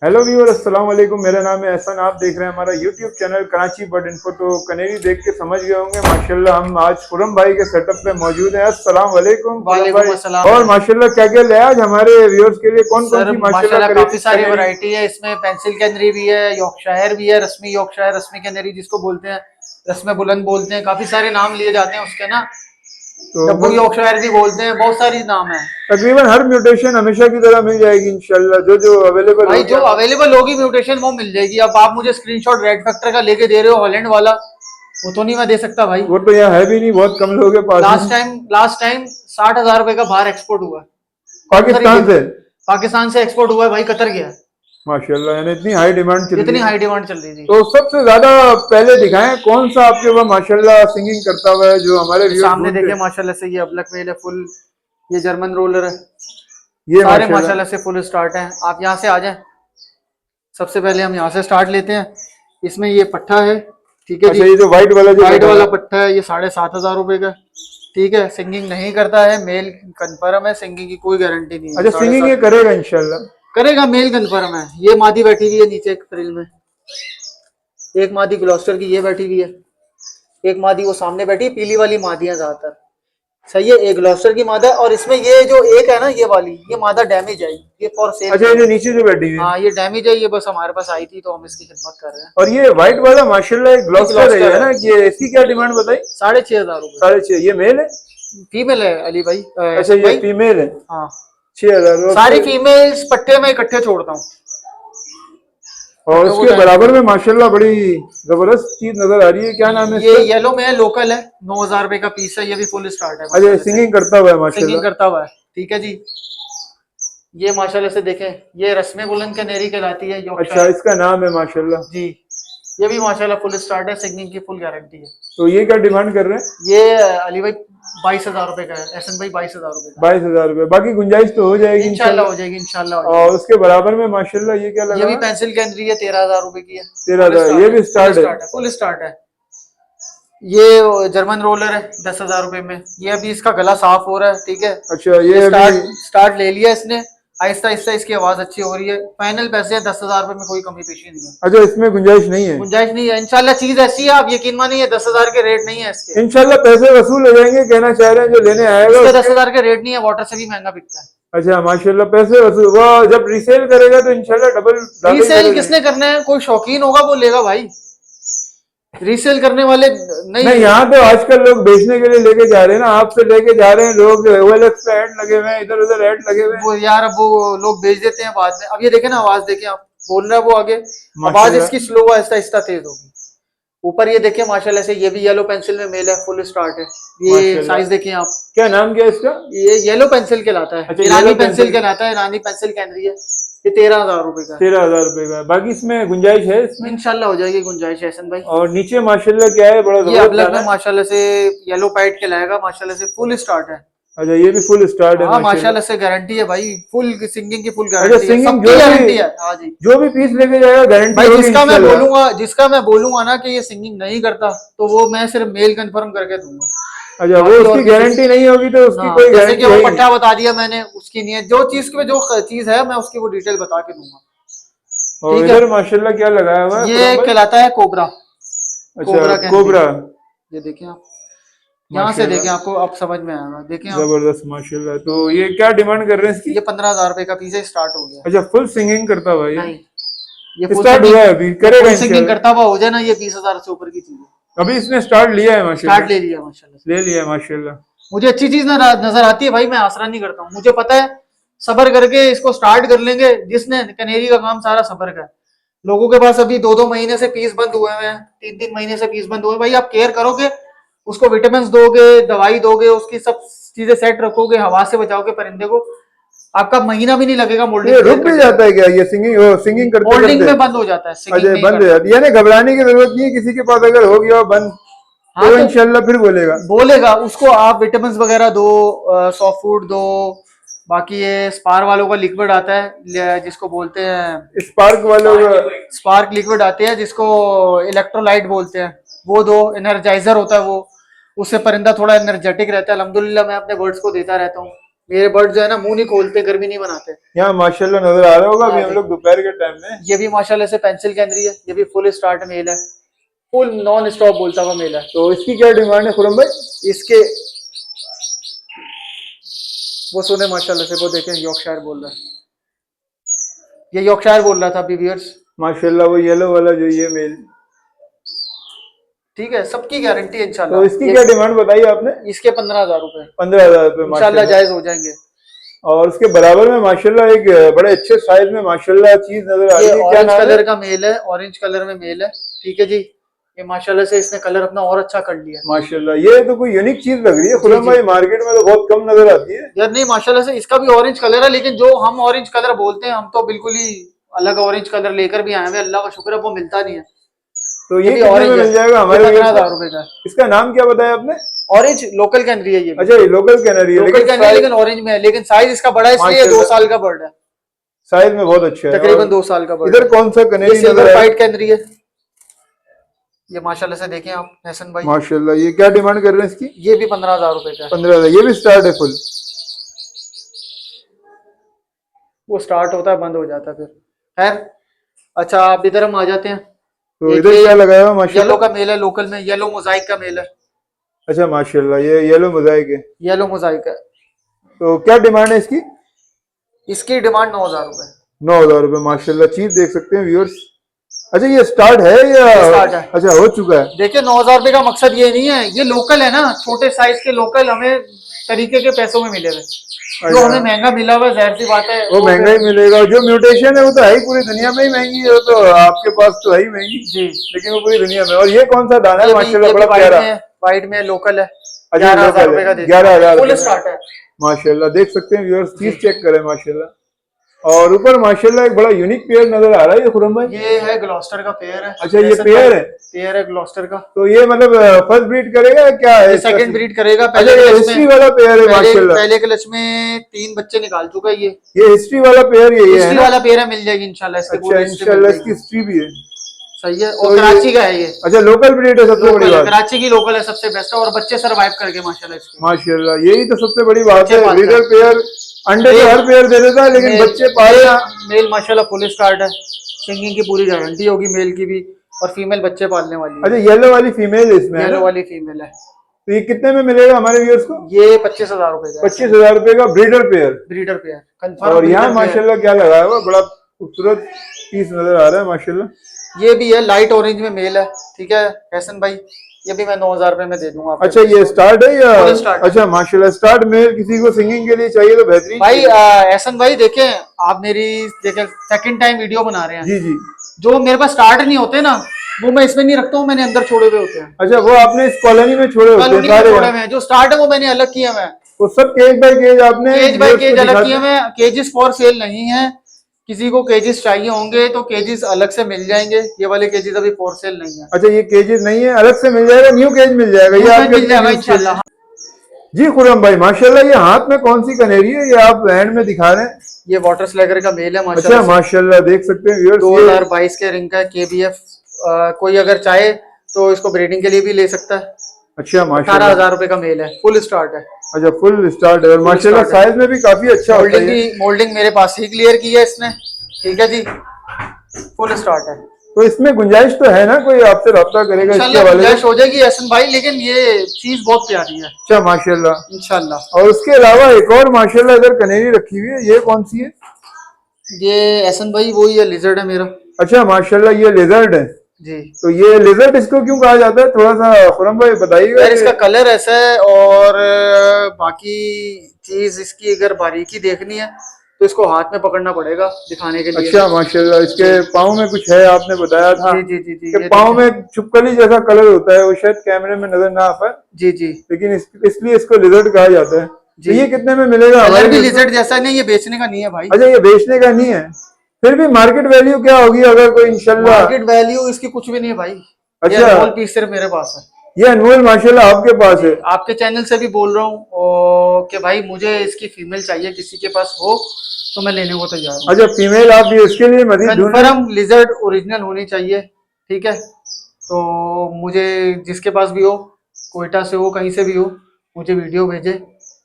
Hello viewer, अस्सलाम वालेकुम। मेरा नाम है एहसन। आप देख रहे हैं हमारा YouTube channel Karachi bird info. तो कनेरी देख के समझ गए होंगे माशाल्लाह हम आज खुरम भाई के सेटअप पे मौजूद हैं। अस्सलाम वालेकुम खुरम वालेकुम भाई। अस्सलाम और भाई। माशाल्लाह क्या क्या ले आज हमारे व्यूअर्स के लिए, कौन कौन सर सी माशाल्लाह माशाल्लाह काफी सारी कनेरी। वैरायटी है इसमें। पेंसिल कैनरी भी है, यॉर्कशायर भी है, रस्मी यॉर्कशायर, रस्मी कैनरी जिसको बोलते हैं, रस्मे बुलंद बोलते हैं, काफी सारे नाम लिए जाते हैं उसके ना। तो डब्बू यॉर्कशायर भी बोलते हैं, बहुत सारी नाम है। तकरीबन हर म्यूटेशन हमेशा की तरह मिल जाएगी इंशाल्लाह, जो जो अवेलेबल भाई होगी जो हम। अवेलेबल होगी म्यूटेशन वो मिल जाएगी। अब आप मुझे स्क्रीनशॉट रेड फैक्टर का लेके दे रहे हो, हॉलैंड वाला, वो तो नहीं मैं दे सकता भाई। वो तो यहाँ है भी नहीं, बहुत कम लोगों के पास है। लास्ट टाइम 60,000 रुपए का बाहर एक्सपोर्ट हुआ है। कौन सा पाकिस्तान से। पाकिस्तान से एक्सपोर्ट हुआ है भाई, कतर गया। माशाल्लाह, यानी इतनी हाई डिमांड चल रही इतनी है। हाई डिमांड चल रही थी। तो सबसे ज्यादा पहले दिखाएं कौन सा आपके वहाँ माशाल्लाह सिंगिंग करता हुआ है, जो हमारे ये व्यूअर्स सामने ढूंढते देखिए हैं। माशाल्लाह से, ये अबलक मेल है फुल। ये जर्मन रोलर है। ये सारे माशाल्लाह। माशाल्लाह से फुल स्टार्ट है। आप यहाँ से आ जाएं। सबसे पहले हम यहाँ से स्टार्ट लेते हैं। इसमें ये पट्टा है, ठीक है जी। अच्छा, ये जो व्हाइट वाला जो वाइट बैठा हुआ वाला है। पट्टा है, ये 7,500 रुपए का। ठीक है, सिंगिंग नहीं करता है, मेल कन्फर्म है, सिंगिंग की कोई गारंटी नहीं है। अच्छा, साढ़े सिंगिंग ये सात करेगा इंशाल्लाह। करेगा, मेल कन्फर्म है। ये मादी बैठी हुई है नीचे एक फ्रिल में। एक मादी ग्लॉस्टर की ये बैठी हुई है। एक मादी वो सामने बैठी है, पीली वाली मादियां ज्यादातर। सही है, एक ग्लॉस्टर की मादा है। और इसमें ये जो एक है ना, ये वाली, ये मादा डैमेज आई, ये फॉर सेल अच्छा, ये नहीं जो है। नीचे जो बैठी हुई है। हाँ ये डैमेज है, ये बस हमारे पास आई थी तो हम इसकी खिदमत कर रहे हैं। और ये व्हाइट वाला माशाल्लाह एक ये ग्लॉस्टर ग्लॉस्टर है है। ना, ये इसकी क्या डिमांड बताई? 6,500 रुपये। 6.5। ये मेल है? फीमेल है अली भाई, अच्छा, एहसन ये भाई। फीमेल है। हाँ, 6,000 और सारी फिर। फीमेल्स पट्टे में इकट्ठे छोड़ता हूँ। और पट्टों को उसके टाइम नहीं बराबर में करता। माशाल्लाह बड़ी जबरदस्त चीज नजर आ रही है। क्या नाम है ये इसका? येलो में है, लोकल है। 9,000 रुपये का पीस है, ये भी फुल स्टार्ट है अच्छा, माशाल्लाह से। सिंगिंग करता हुआ है सिंगिंग माशाल्लाह। करता हुआ है, ठीक है जी। ये माशाल्लाह से देखें, ये रस्मे बुलंद कैनेरी कहलाती है, अच्छा, यॉर्कशायर। इसका नाम है माशाल्लाह। जी, ये भी माशाल्लाह फुल स्टार्ट है, सिंगिंग की फुल गारंटी है। तो ये क्या डिमांड कर रहे हैं? ये अली भाई 22,000 रुपये का है, एहसन भाई 22,000 रुपये का। 22,000 रुपये। बाकी गुंजाइश तो हो जाएगी इंशाल्लाह हो इंशाल्लाह। जाएगी, इंशाल्लाह हो और जाएगी। उसके बराबर में माशाल्लाह ये क्या ये लगा भी हुआ है? पेंसिल कैनरी है, 13,000 रुपये की है। तेरह फुल हजार ये स्टार्ट है, भी फुल स्टार्ट है। स्टार्ट है, फुल स्टार्ट है। ये जर्मन रोलर है 10,000 रुपये में। ये अभी इसका गला साफ हो रहा है, ठीक है। अच्छा, ये ये अभी। स्टार्ट स्टार्ट ले लिया इसने। आहिस्ता आहिस्ता इसकी आवाज अच्छी हो रही है। फाइनल पैसे 10,000 रुपये में, कोई कमी पेशी नहीं है। अच्छा, इसमें गुंजाइश नहीं है? गुंजाइश नहीं है इंशाल्लाह। चीज ऐसी है, आप यकीन मानिए 10,000 के रेट नहीं है इसके। इंशाल्लाह पैसे वसूल हो जाएंगे, कहना चाह रहे हैं जो लेने आएगा इसके दस उसके। हजार के रेट नहीं है, वाटर से भी महंगा बिकता है। अच्छा माशाल्लाह, पैसे वसूल। वो जब रीसेल करेगा तो इंशाल्लाह डबल ज्यादा ही रीसेल करेगा। किसने करना है, कोई शौकीन होगा वो लेगा भाई। रीसेल करने वाले नहीं। नहीं, यहाँ तो आजकल लोग बेचने के लिए लेके जा रहे हैं ना, आपसे लेके जा रहे हैं लोग। OLX पे ऐड लगे हुए हैं, इधर उधर ऐड लगे हुए हैं। वो यार अब वो लोग बेच देते हैं बाद में। अब ये देखे ना, आवाज देखे आप, बोल रहा है वो आगे। आवाज माशाल्लाह। इसकी स्लो आहिस्ता आहिस्ता तेज होगी। ऊपर ये देखे माशाल्लाह से, ये भी येलो पेंसिल में मेल है, फुल स्टार्ट है। ये माशाल्लाह। साइज देखें आप। क्या नाम क्या है इसका? ये येलो पेंसिल कहलाता है, अच्छा, येलो ईरानी पेंसिल पेंसिल। कहलाता है, ईरानी पेंसिल कैनरी है। ये 13,000 रुपये का 13,000 रुपये का है। बाकी इसमें गुंजाइश है है। इसमें। इंशाल्लाह हो जाएगी गुंजाइश एहसन भाई। और नीचे माशाल्लाह क्या है, बड़ा ये जबरदस्त अबलक दाना में है। माशाल्लाह से येलो पैड कहलाएगा, माशाल्लाह से फुल स्टार्ट है। अच्छा, ये भी फुल स्टार्ट है हाँ माशाल्लाह। माशाल्लाह से गारंटी है भाई, फुल सिंगिंग की फुल अच्छा, गारंटी है, सिंगिंग सबकी गारंटी है। हाँ जी जो भी पीस लेके जाएगा गारंटी भाई, होगी इंशाल्लाह। जिसका मैं बोलूंगा ना कि ये सिंगिंग नहीं करता, तो वो मैं सिर्फ मेल कंफर्म करके दूंगा। अच्छा, वो बाकी और उसकी किसी गारंटी नहीं होगी तो उसकी हाँ, कोई जैसे कि गारंटी वो है ही नहीं। पट्टा बता दिया मैंने, उसकी नहीं है। जो चीज पे जो चीज है, मैं उसकी वो डिटेल बता के दूंगा। और ठीक है। इधर माशाल्लाह क्या लगाया हुआ है ये खुरम भाई? कहलाता है कोबरा। अच्छा, कोबरा कैनरी। कोबरा। ये देखें आप, यहाँ से देखें, माशाल्लाह, आपको अब समझ में आएगा, देखें आप। जबरदस्त माशाल्लाह। तो ये क्या डिमांड कर रहे हैं इसकी? ये 15,000 रुपये का पीस है, स्टार्ट हो गया। अच्छा, फुल सिंगिंग करता हुआ ये? नहीं, ये फुल स्टार्ट हुआ सिंगिंग, है, अभी करेगा फुल सिंगिंग इंशाल्लाह। करता हुआ हो जाए ना, ये 20,000 से ऊपर की चीज है। अभी इसने स्टार्ट लिया है स्टार्ट माशाल्लाह। ले लिया माशाल्लाह से। ले लिया है माशाल्लाह। मुझे अच्छी चीज नजर आती है भाई, मैं आसरा नहीं करता हूँ। मुझे पता है, सबर करके इसको स्टार्ट कर लेंगे। जिसने कनेरी का काम सारा सबर का है। लोगों के पास अभी 2-2 महीने से पीस बंद हुए हैं, 3-3 महीने से पीस बंद हुए हैं। भाई आप केयर करोगे, उसको विटामिन दोगे, दवाई दोगे, उसकी सब चीजें सेट रखोगे, हवा से बचाओगे परिंदे को, आपका महीना भी नहीं लगेगा तो मोल्डिंग ये रुक क्लियर भी करने में। जाता है क्या ये सिंगिंग, सिंगिंग करते मोल्डिंग करते? में बंद हो जाता है, सिंगिंग अच्छा, नहीं बंद हो करता। जाती है, यानी घबराने की जरूरत नहीं है। किसी के पास अगर हो गया हो बंद हाँ तो तो इंशाल्लाह फिर बोलेगा। बोलेगा, उसको आप विटामिन वगैरह दो, सॉफ्ट फूड दो। बाकी ये स्पार वालों का लिक्विड आता है, जिसको बोलते हैं स्पार्क वालों का। स्पार्क लिक्विड आते हैं, जिसको इलेक्ट्रोलाइट बोलते हैं। वो दो, एनर्जाइजर होता है वो। उससे परिंदा थोड़ा एनर्जेटिक रहता है। अल्हम्दुलिल्लाह मैं अपने बर्ड्स को देता रहता हूँ। मेरे बर्ड जो है ना मुंह नहीं खोलते, गर्मी नहीं बनाते। यहाँ माशाल्लाह नजर आ रहा होगा, अभी हाँ, हम लोग दोपहर के टाइम में। ये भी माशाल्लाह से पेंसिल कैनरी है, ये भी फुल स्टार्ट मेल है, फुल नॉन स्टॉप बोलता हुआ मेल है। तो इसकी क्या डिमांड है खुरम भाई? इसके वो सुने माशाल्लाह से, वो देखें यॉर्कशायर बोल रहा है, ये यॉर्कशायर बोल रहा था अभी व्यूअर्स। माशाल्लाह वो येलो वाला जो ये मेल, ठीक है, सबकी गारंटी है तो इंशाल्लाह। इसकी क्या डिमांड बताई आपने? इसके 15,000 रुपए 15,000 रुपए इंशाल्लाह माशाल्लाह। जायज हो जाएंगे। और उसके बराबर में माशाल्लाह एक बड़े अच्छे साइज में माशाल्लाह चीज नजर आ रही ये है, क्या ऑरेंज नाम है? कलर का मेल है, ऑरेंज कलर में मेल है, ठीक है जी। ये माशाल्लाह से इसने कलर अपना और अच्छा कर लिया। माशाल्लाह ये तो कोई यूनिक चीज लग रही है जी, खुरम जी। भाई, मार्केट में तो बहुत कम नजर आती है। यार नहीं, माशाल्लाह से इसका भी ऑरेंज कलर है, लेकिन जो हम ऑरेंज कलर बोलते हैं, हम तो बिल्कुल ही अलग ऑरेंज कलर लेकर भी आए हैं, अल्लाह का शुक्र है वो मिलता नहीं है। तो ये ये भी कितने ऑरेंज में है, मिल जाएगा हमारे? 15,000 रुपए का। इसका नाम क्या बताया आपने? ऑरेंज लोकल कैनरी है ये भी। अच्छा ये लोकल कैनरी है, लोकल लेकिन कैनरी है, लेकिन ऑरेंज में है, लेकिन साइज इसका बड़ा है, इसलिए 2 साल का बर्ड है, साइज में बहुत अच्छा है। तकरीबन और 2 साल का बर्ड इधर है। कौन सा ये कनेरी नजर सिल्वर है? फाइट कैनरी है, ये माशाल्लाह से देखें आप हसन भाई। माशाल्लाह ये क्या डिमांड कर रहे हैं इसकी? ये भी 15,000 रुपए का है। 15,000, ये भी स्टार्ट है फुल? वो स्टार्ट होता है बंद हो जाता है फिर। खैर, अच्छा आप इधर हम आ जाते हैं। तो एक इधर ये क्या लगाया हुआ येलो माशाल्लाह? का मेल है, लोकल में येलो मोजाइक का मेल है, अच्छा माशाल्लाह ये येलो मोज़ाइक है। येलो मोजाइक है। तो क्या डिमांड है इसकी? इसकी डिमांड 9,000 रुपए। 9,000 रुपए माशाल्लाह, चीज देख सकते हैं व्यूअर्स। अच्छा ये स्टार्ट है या? ये स्टार्ट है। अच्छा हो चुका है। देखिए 9,000 रुपए का मकसद ये नहीं है, ये लोकल है ना, छोटे साइज के लोकल हमें तरीके के पैसों में मिले हुए। जो अच्छा, हमें महंगा मिला हुआ है, जाहिर सी बात है वो महंगा ही मिलेगा। जो म्यूटेशन है वो तो है ही पूरी दुनिया में ही महंगी है, वो तो आपके पास तो है ही महंगी, जी। लेकिन वो पूरी दुनिया में। और ये कौन सा दाना है ये माशाल्लाह, भी बड़ा वाइट प्यारा। में है, वाइट में लोकल है। अच्छा 11,000 लोकल रुपए का है, दे 11,000 फुल रुपए स्टार्ट है। माशाल्लाह देख सकते हैं व्यूअर्स, चीज जी। चेक करें माशाल्लाह। और ऊपर माशाल्लाह एक बड़ा यूनिक पेयर नजर आ रहा है ये खुरम भाई। ये है ग्लॉस्टर का पेयर है। अच्छा ये पेयर है? पेयर है ग्लॉस्टर का। तो ये मतलब फर्स्ट ब्रीड करेगा या क्या है ये इसका? सेकंड ब्रीड करेगा। अच्छा पहले ये क्लच हिस्ट्री में, वाला पेयर है माशाल्लाह। पहले क्लच में 3 बच्चे निकाल चुका है ये। ये हिस्ट्री वाला पेयर ये है हिस्ट्री ना? वाला पेयर है, मिल जाएगी इंशाल्लाह, इसके अच्छा पूरे हिस्ट्री मिल इंशाल्लाह इसकी जाएगी। हिस्ट्री भी है। सही है, तो और कराची का है ये। अच्छा लोकल ब्रीड है, सबसे बड़ी लोकल है, बात। कराची की लोकल है, सबसे बेस्ट है, और बच्चे सरवाइव करके माशाल्लाह इसके। माशाल्लाह यही तो सबसे बड़ी बात बच्चे है। पालता ब्रीडर है। पेयर अंडे तो हर पेयर दे देता है, लेकिन बच्चे पालना। मेल माशाल्लाह फुल स्टार्ट है, सिंगिंग की पूरी गारंटी होगी मेल की भी, और फीमेल बच्चे पालने वाली अच्छा है। येलो वाली फीमेल है इसमें, है येलो ना? वाली फीमेल है। तो ये कितने में मिलेगा हमारे व्यूअर्स को? ये 25,000 रुपए का। 25,000 रुपए का breeder pair. Breeder pair confirm. और यहाँ माशाल्लाह क्या लगाया हुआ, बड़ा खूबसूरत पीस नजर आ रहा है माशाल्लाह। ये भी है, लाइट ऑरेंज में मेल है, ठीक है हसन भाई। ये भी मैं 9,000 रुपए में दे दूंगा आपको। अच्छा ये स्टार्ट है या? Full start. अच्छा माशाल्लाह स्टार्ट मेल, किसी को सिंगिंग के लिए चाहिए तो बेहतरीन भाई चीज़ है। एहसन भाई देखें, आप मेरी देखें सेकंड टाइम वीडियो बना रहे हैं। जी जी। जो मेरे पास स्टार्ट नहीं होते ना, वो मैं इसमें नहीं रखता हूँ, मैंने अंदर छोड़े हुए होते हैं। अच्छा वो आपने इस कॉलोनी में छोड़े होते हैं कॉलोनी में सारे? छोड़े हुए हैं, जो स्टार्ट है वो मैंने अलग किया हुआ है। वो सब केज बाय केज आपने केज बाय viewers केज को अलग दिखाते किए हुए हैं। केजेस फॉर सेल नहीं है, किसी को केजेस चाहिए होंगे तो केजेस अलग से मिल जाएंगे। ये वाले केजेस अभी फॉर सेल नहीं है। अच्छा ये केजेस नहीं है, अलग से मिल जाएगा, न्यू केज मिल जाएगा, ये आपके मिल जाएगा अपने use के लिए। इंशाल्लाह। जी खुरम भाई माशाल्लाह, ये हाथ में कौन सी कनेरी है, ये आप हैंड में दिखा रहे हैं? ये वाटर स्लैगर का मेल है अच्छा माशाल्लाह से। माशाल्लाह देख सकते हैं व्यूअर्स, 2022 के रिंग का है, KBF। कोई अगर चाहे तो इसको ब्रीडिंग के लिए भी ले सकता है। अच्छा माशाल्लाह। 18,000 रुपए का मेल है, फुल स्टार्ट है। अच्छा फुल स्टार्ट है, और माशाल्लाह start है। साइज में भी काफी अच्छा होता मोल्डिंग है ये। की मोल्डिंग मेरे पास ही क्लियर की है इसने, ठीक है जी, फुल स्टार्ट है। तो इसमें गुंजाइश तो है ना, कोई आपसे रब्ता करेगा इसके इंशाल्लाह वाले गुंजाइश से? हो जाएगी एहसन भाई, लेकिन ये चीज बहुत प्यारी है अच्छा माशाल्लाह। इंशाल्लाह। और उसके अलावा एक और माशाल्लाह इधर कनेरी रखी हुई है, ये कौन सी है? ये एहसन भाई वही है, लिजर्ड है मेरा। अच्छा माशाल्लाह ये लेजर्ड है। जी। तो ये लेजर्ड इसको क्यों कहा जाता है, थोड़ा सा खुरम भाई बताइएगा। यार इसका कलर ऐसा है, और बाकी चीज इसकी अगर बारीकी देखनी है तो इसको हाथ में पकड़ना पड़ेगा दिखाने के लिए। अच्छा माशाल्लाह, इसके पाँव में कुछ है आपने बताया था जी जी जी जी, कि ये पाँव देखें। में छुपकली जैसा कलर होता है, वो शायद कैमरे में नजर ना आ पाए, जी जी लेकिन इसलिए इसको लिजर्ड कहा जाता है। जी। तो ये कितने में मिलेगा कलर हमारे भी व्यूअर्स को? लिजर्ड जैसा नहीं, ये बेचने का नहीं है भाई। अच्छा ये बेचने का नहीं है, फिर भी मार्केट वैल्यू क्या होगी अगर कोई इंशाल्लाह? मार्केट वैल्यू इसकी कुछ भी नहीं है भाई। ये अच्छा। अनमोल पीस सिर्फ मेरे पास है। ये अनमोल माशाल्लाह आपके पास है? आपके चैनल से भी बोल रहा हूँ कि भाई मुझे इसकी फीमेल चाहिए, किसी के पास हो तो मैं लेने को तैयार हूँ। अच्छा फीमेल आप भी इसके लिए मजीद ढूंढ रहे हैं? कन्फर्म लिजर्ड ओरिजिनल होनी चाहिए, ठीक है। तो मुझे जिसके पास भी हो, कोयटा से हो, कहीं से भी हो, मुझे वीडियो भेजे,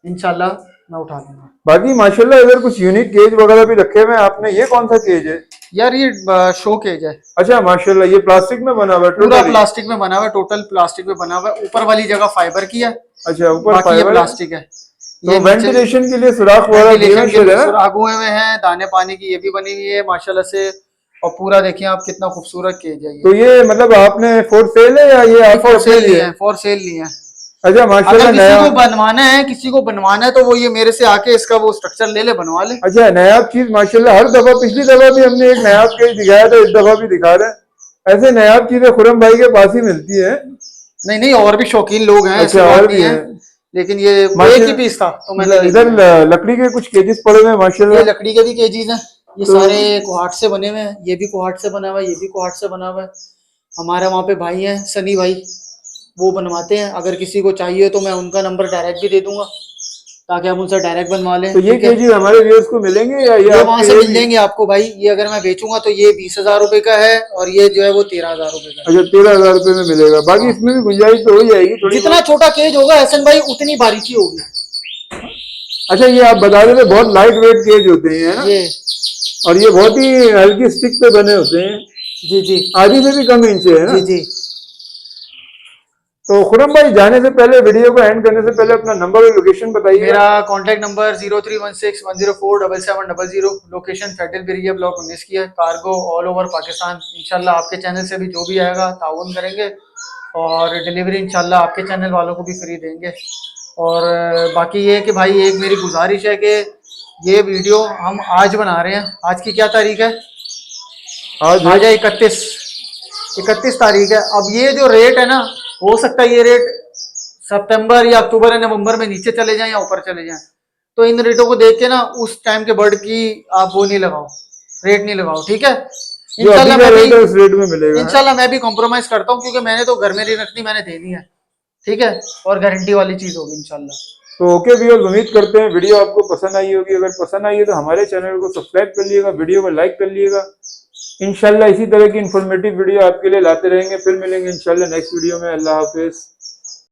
इंशाल्लाह मैं उठा लूंगा। बाकी माशाल्लाह इधर कुछ यूनिक केज वगैरह भी रखे हुए हैं आपने, ये कौन सा केज है? यार ये शो केज है, अच्छा माशाल्लाह, ये प्लास्टिक में बना हुआ है पूरा टोटली? प्लास्टिक में बना हुआ है, टोटल प्लास्टिक में बना हुआ है। ऊपर वाली जगह फाइबर की है, अच्छा ऊपर बाकी ये फाइबर है। प्लास्टिक है। तो ये नीचे वेंटिलेशन के लिए सुराख वगैरह दिए वेंटिलेशन हुए के लिए हैं ना? सुराख हुए हुए हैं, दाने पानी की ये भी बनी हुई है माशाल्लाह से। और पूरा देखिए आप कितना खूबसूरत केज है तो ये। ये मतलब आपने फॉर सेल है या ये आपके फॉर अपने सेल नहीं लिए? है, फॉर सेल नहीं है। अच्छा अगर माशाल्लाह किसी नया। को बनवाना है, किसी को बनवाना है तो वो ये मेरे से आके इसका वो स्ट्रक्चर ले ले, बनवा ले। अच्छा नायाब चीज माशाल्लाह, हर दफा पिछली दफा भी हमने एक नायाब केज दिखाया था, इस दफा भी दिखा रहे हैं। ऐसे नायाब चीजें खुरम भाई के पास ही मिलती है। नहीं नहीं, और भी शौकीन लोग हैं, ऐसी अच्छा बात और नहीं भी है, है लेकिन ये एक ही पीस था तो मैंने ले इधर लिया है। लकड़ी के कुछ केजेस पड़े हुए हैं ये माशाल्लाह। लकड़ी के भी केजीज हैं, ये तो सारे कोहाट से बने हुए हैं। ये भी कोहाट से बना हुआ है, ये भी कोहाट से बना हुआ है। हमारे वहाँ पे भाई हैं सनी भाई, वो बनवाते हैं। अगर किसी को चाहिए तो मैं उनका नंबर डायरेक्ट भी दे दूंगा, ताकि आप उनसे डायरेक्ट बनवा लें। तो ये ठीक है, केजी हमारे व्यूअर्स को मिलेंगे या ये ये वहां आपके से ये मिल भी? जाएंगे आपको भाई। ये अगर मैं बेचूंगा तो ये 20,000 रुपए का है, और ये जो है वो 13,000 रुपए का अच्छा 13,000 रुपये में मिलेगा, है। बाकी हाँ, इसमें भी गुंजाइश तो हो जाएगी थोड़ी जितना बहुत। छोटा केज होगा एहसन भाई उतनी बारीकी होगी। अच्छा ये आप बता रहे थे बहुत लाइट वेट केज होते हैं है ना, ये और ये बहुत ही हल्की स्टिक पे बने होते हैं, जी जी आधी से भी कम इंच है ना? जी जी। तो खुरम भाई जाने से पहले, वीडियो को एंड करने से पहले अपना नंबर और लोकेशन बताइएगा। मेरा कॉन्टैक्ट नंबर 0316104700। लोकेशन फेडरल बिरिया ब्लॉक 19 की है। Cargo all over Pakistan. इंशाल्लाह आपके चैनल से भी जो भी आएगा ताउन करेंगे, और डिलीवरी इंशाल्लाह आपके चैनल वालों को भी फ्री देंगे। और बाकी ये है कि भाई एक मेरी गुजारिश है कि ये वीडियो हम आज बना रहे हैं। आज की क्या तारीख है? आज आज है 31 तारीख है। अब ये जो रेट है ना, हो सकता है ये रेट सितंबर या अक्टूबर या नवंबर में नीचे चले जाएं या ऊपर चले जाएं। तो इन रेटों को देख के ना उस टाइम के बर्ड की आप वो नहीं लगाओ, रेट नहीं लगाओ। ठीक है, जो अभी इंशाल्लाह का मैं भी रेट है उस रेट में मिलेगा है? इंशाल्लाह मैं भी कॉम्प्रोमाइज करता हूँ, क्योंकि मैंने तो घर में नहीं रखनी, मैंने देनी है। ठीक है, और गारंटी वाली चीज होगी इंशाल्लाह। तो ओके व्यूअर्स, उम्मीद करते हैं वीडियो आपको पसंद आई होगी। अगर पसंद आई है तो हमारे चैनल को सब्सक्राइब कर लीजिएगा, वीडियो को लाइक कर लीजिएगा। इंशाल्लाह इसी तरह की इन्फॉर्मेटिव वीडियो आपके लिए लाते रहेंगे। फिर मिलेंगे इंशाल्लाह नेक्स्ट वीडियो में। अल्लाह हाफिज।